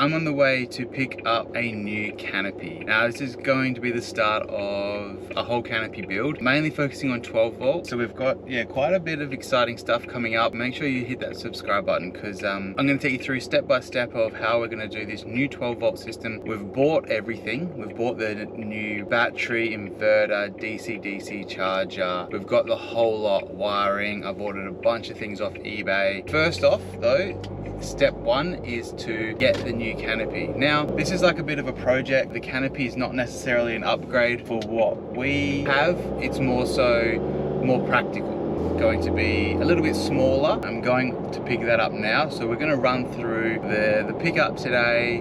I'm on the way to pick up a new canopy. Now this is going to be the start of a whole canopy build, mainly focusing on 12 volt. So we've got, quite a bit of exciting stuff coming up. Make sure you hit that subscribe button because I'm going to take you through step by step of how we're going to do this new 12 volt system. We've bought everything. We've bought the new battery, inverter, DC charger. We've got the whole lot, wiring. I've ordered a bunch of things off eBay. First off though, step one is to get the new canopy. Now, this is like a bit of a project. The canopy is not necessarily an upgrade for what we have. It's more practical. Going to be a little bit smaller. I'm going to pick that up now. So we're going to run through the pickup today.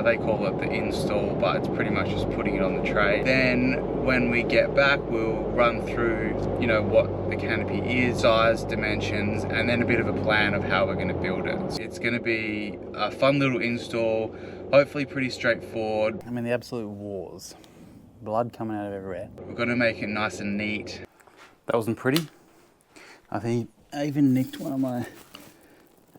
They call it the install, but it's pretty much just putting it on the tray. Then when we get back, we'll run through, what the canopy is, size, dimensions, and then a bit of a plan of how we're going to build it. It's going to be a fun little install, hopefully pretty straightforward. I'm in the absolute wars. Blood coming out of everywhere. We're going to make it nice and neat. That wasn't pretty. I think I even nicked one of my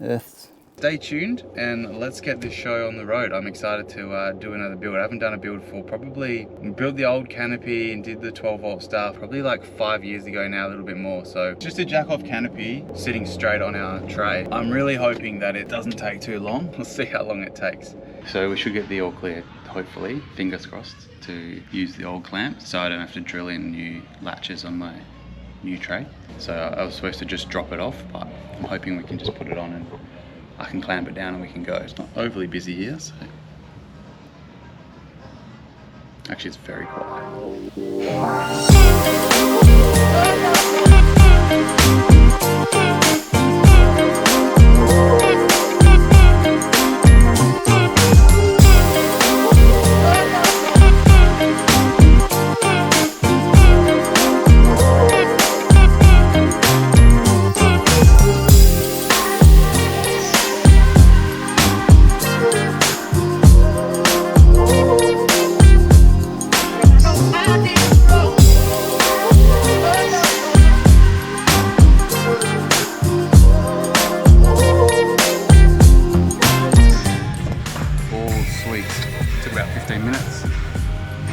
earths. Stay tuned and let's get this show on the road. I'm excited to do another build. I haven't done a build for probably, we built the old canopy and did the 12 volt stuff probably like 5 years ago now, a little bit more. So just a jack off canopy sitting straight on our tray. I'm really hoping that it doesn't take too long. We'll see how long it takes. So we should get the all clear, hopefully, fingers crossed, to use the old clamp so I don't have to drill in new latches on my new tray. So I was supposed to just drop it off, but I'm hoping we can just put it on and I can clamp it down and we can go. It's not overly busy here, so actually it's very quiet.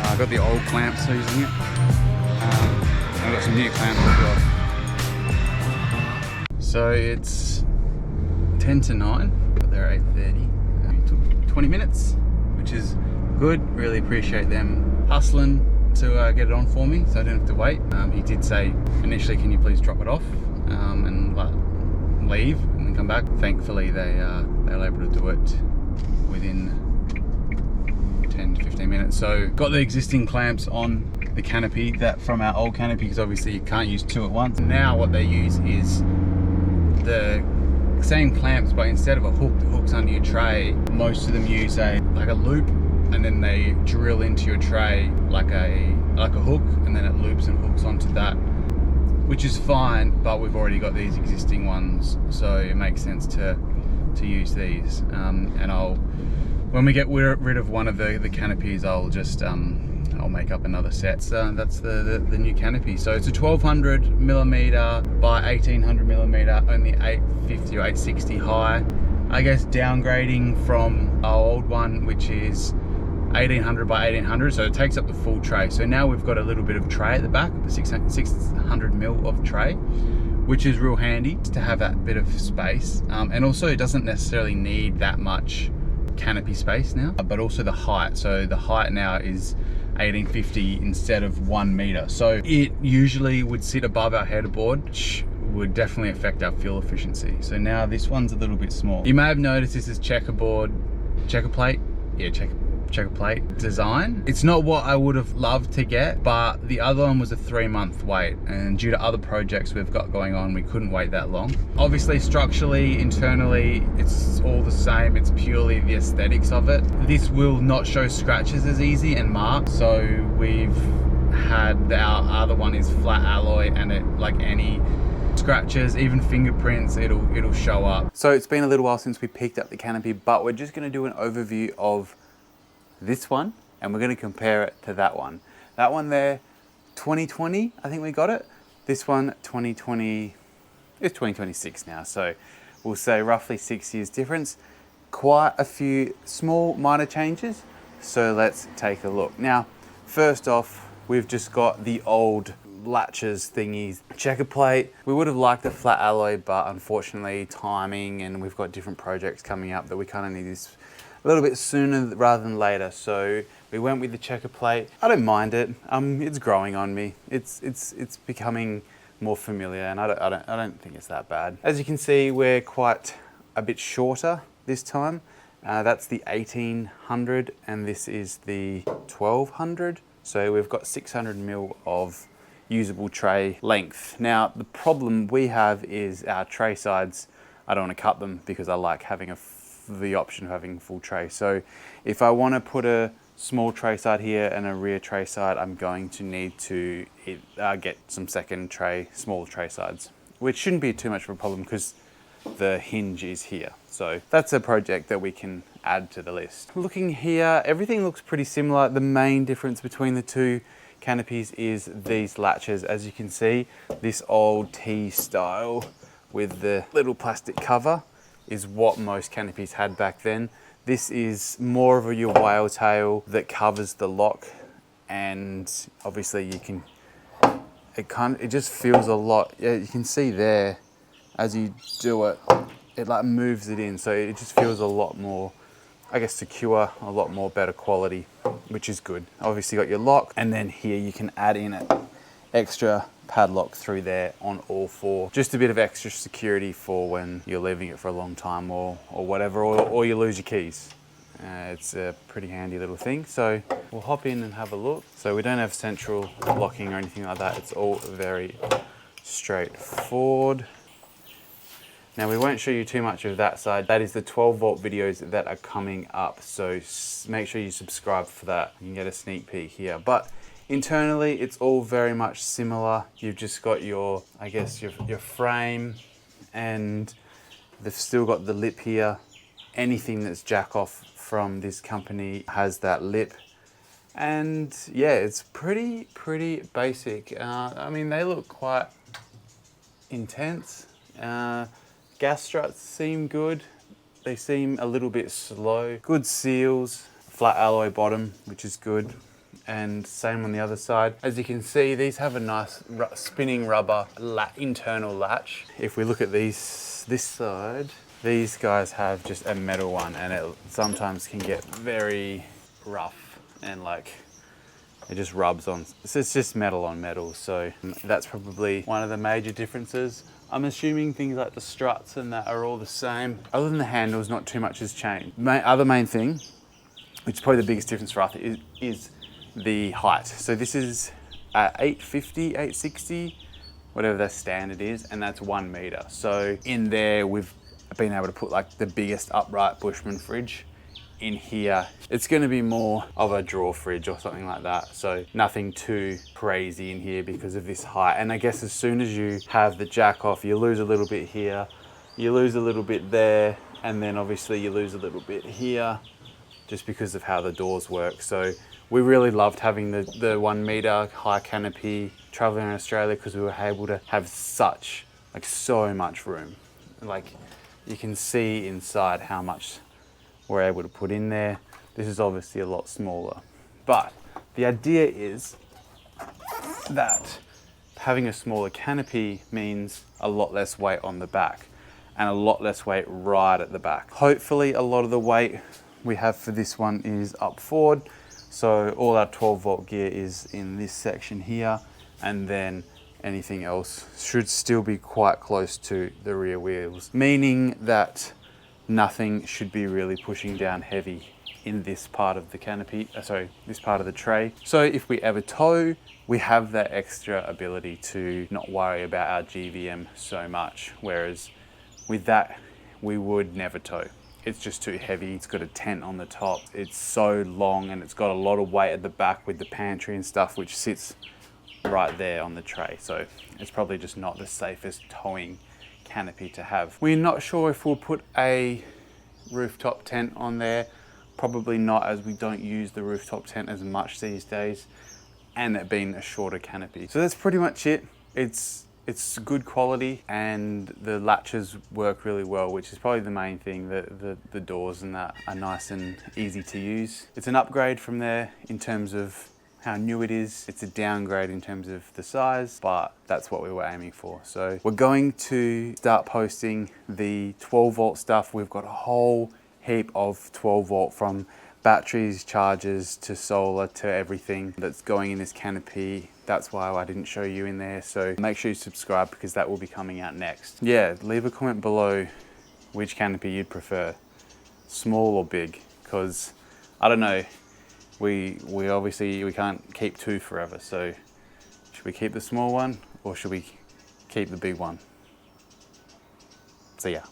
I got the old clamps using it. I've got some new clamps as well. So it's 10 to 9, got there at 8:30. It took 20 minutes, which is good. Really appreciate them hustling to get it on for me so I didn't have to wait. He did say initially, can you please drop it off and leave and then come back. Thankfully they were able to do it within 10 to 15 minutes. So got the existing clamps on the canopy that from our old canopy, because obviously you can't use two at once. Now what they use is the same clamps, but instead of a hook that hooks under your tray, most of them use like a loop, and then they drill into your tray like a hook, and then it loops and hooks onto that, which is fine, but we've already got these existing ones, so it makes sense to use these. And when we get rid of one of the canopies, I'll just I'll make up another set. So that's the new canopy. So it's a 1200 millimeter by 1800 millimeter, only 850 or 860 high. I guess downgrading from our old one, which is 1800 by 1800, so it takes up the full tray. So now we've got a little bit of tray at the back, the 600 mil of tray, which is real handy to have that bit of space. And also it doesn't necessarily need that much canopy space now, but also the height. So the height now is 1850 instead of 1 meter. So it usually would sit above our headerboard, which would definitely affect our fuel efficiency. So now this one's a little bit small. You may have noticed this is checker plate design. It's not what I would have loved to get, but the other one was a 3-month wait, and due to other projects we've got going on, we couldn't wait that long. Obviously structurally, internally, it's all the same. It's purely the aesthetics of it. This will not show scratches as easy and marks, so we've had our other one is flat alloy, and it, like any scratches, even fingerprints, it'll show up. So it's been a little while since we picked up the canopy, but we're just going to do an overview of this one, and we're going to compare it to that one. That one there, 2020, I think we got it. This one, 2020, it's 2026 now, so we'll say roughly 6 years difference. quite a few small minor changes. So let's take a look. Now, first off, we've just got the old latches thingies, checker plate. We would have liked the flat alloy, but unfortunately timing, and we've got different projects coming up that we kind of need this a little bit sooner rather than later. So we went with the checker plate. I don't mind it. It's growing on me. It's becoming more familiar, and I don't think it's that bad. As you can see, we're quite a bit shorter this time. That's the 1800 and this is the 1200. So we've got 600 mil of usable tray length. Now, the problem we have is our tray sides, I don't want to cut them because I like having the option of having full tray. So if I want to put a small tray side here and a rear tray side, I'm going to need to get some second tray, small tray sides, which shouldn't be too much of a problem because the hinge is here. So that's a project that we can add to the list. Looking here, everything looks pretty similar. The main difference between the two canopies is these latches. As you can see, this old T style with the little plastic cover is what most canopies had back then. This is more of your whale tail that covers the lock, and obviously you can, it just feels a lot, yeah, you can see there as you do it, it like moves it in, so it just feels a lot more, I guess, secure, a lot more better quality, which is good. Obviously you got your lock, and then here you can add in an extra padlock through there on all four. Just a bit of extra security for when you're leaving it for a long time or whatever, or you lose your keys. It's a pretty handy little thing. So we'll hop in and have a look. So we don't have central locking or anything like that. It's all very straightforward. Now, we won't show you too much of that side. That is the 12 volt videos that are coming up. So make sure you subscribe for that. You can get a sneak peek here. But internally, it's all very much similar. You've just got your, I guess, your frame, and they've still got the lip here. Anything that's jack off from this company has that lip. And yeah, it's pretty basic. I mean, they look quite intense. Gas struts seem good. They seem a little bit slow. Good seals, flat alloy bottom, which is good. And same on the other side. As you can see, these have a nice spinning rubber internal latch. If we look at this side, these guys have just a metal one, and it sometimes can get very rough and like it just rubs on. It's just metal on metal, so that's probably one of the major differences. I'm assuming things like the struts and that are all the same. Other than the handles, not too much has changed. Other main thing, which is probably the biggest difference for us, is the height. So this is 850, 860, whatever the standard is, and that's 1 meter. So in there, we've been able to put like the biggest upright Bushman fridge in here. It's going to be more of a drawer fridge or something like that. So nothing too crazy in here because of this height. And I guess as soon as you have the jack off, you lose a little bit here, you lose a little bit there, and then obviously you lose a little bit here just because of how the doors work. So we really loved having the 1 meter high canopy traveling in Australia because we were able to have so much room. Like you can see inside how much we're able to put in there. This is obviously a lot smaller, but the idea is that having a smaller canopy means a lot less weight on the back and a lot less weight right at the back. Hopefully a lot of the weight we have for this one is up forward. So all our 12 volt gear is in this section here, and then anything else should still be quite close to the rear wheels, meaning that nothing should be really pushing down heavy in this part of the canopy, this part of the tray. So if we ever tow, we have that extra ability to not worry about our GVM so much, whereas with that, we would never tow. It's just too heavy. It's got a tent on the top. It's so long and it's got a lot of weight at the back with the pantry and stuff, which sits right there on the tray. So it's probably just not the safest towing canopy to have. We're not sure if we'll put a rooftop tent on there. Probably not, as we don't use the rooftop tent as much these days, and it being a shorter canopy. So that's pretty much it. It's It's good quality and the latches work really well, which is probably the main thing. The doors and that are nice and easy to use. It's an upgrade from there in terms of how new it is. It's a downgrade in terms of the size, but that's what we were aiming for. So we're going to start posting the 12 volt stuff. We've got a whole heap of 12 volt, from batteries, chargers to solar to everything that's going in this Canopy. That's why I didn't show you in there. So make sure you subscribe because that will be coming out next. Yeah, leave a comment below which Canopy you'd prefer, small or big, because I don't know, we obviously we can't keep two forever. So should we keep the small one or should we keep the big one? See ya.